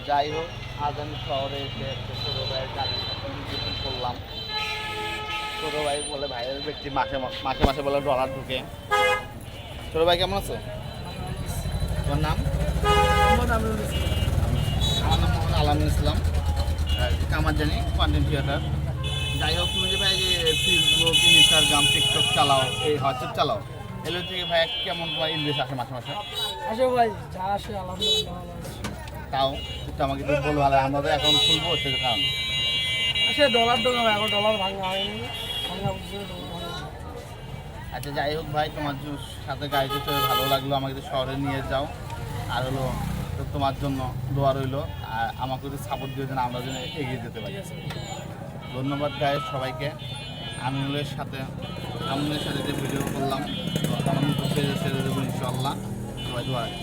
যাই হোক, আজ আমি শহরে এসে একটা ছোটো ভাইয়ের গাড়ি করলাম। ছোটো ভাই বলে ভাইয়ের ব্যক্তি মাসে মাসে মাসে বলে ডলার ঢুকে। ছোটো ভাই কেমন আছো? তোমার নাম? আমার নাম মোহাম্মদ আলামিন ইসলাম, কামার জানি কন্টেন্ট ক্রিয়েটার। যাই হোক, তুমি যে ভাই যে ফেসবুক, ইনস্টাগ্রাম, টিকটক চালাও, এই হোয়াটসঅ্যাপ চালাও, এগুলো থেকে ভাই কেমন তোমার ইনভেস্ট আসে মাসে মাসে? আসে ভাই, যা আসে আলহামদুলিল্লাহ ভালো আসে। তাও একটু আমাকে একটু বলবো, ভালো আমরা তো অ্যাকাউন্ট খুলবো সেটা কারণ। আসে ডলার ঢোকা ভাই, এখন ডলার ভাঙা হয়নি, ভাঙা বুঝছে ডলার ভাঙা। আচ্ছা যাই হোক ভাই, তোমার সাথে গাড়িতে চলে ভালো লাগলো, আমাকে তো শহরে নিয়ে যাও। আর হলো তো তোমার জন্য দোয়া রইলো, আর আমাকে একটু সাপোর্ট দিয়ে যেন আমরা যেন এগিয়ে যেতে পারি। ধন্যবাদ গায়ে সবাইকে। আমিনুলের সাথে যে ভিডিও করলাম, তো আমার নতুন পেজে ছেড়ে দেবো ইনশাল্লাহ। সবাই দোয়া রাখি।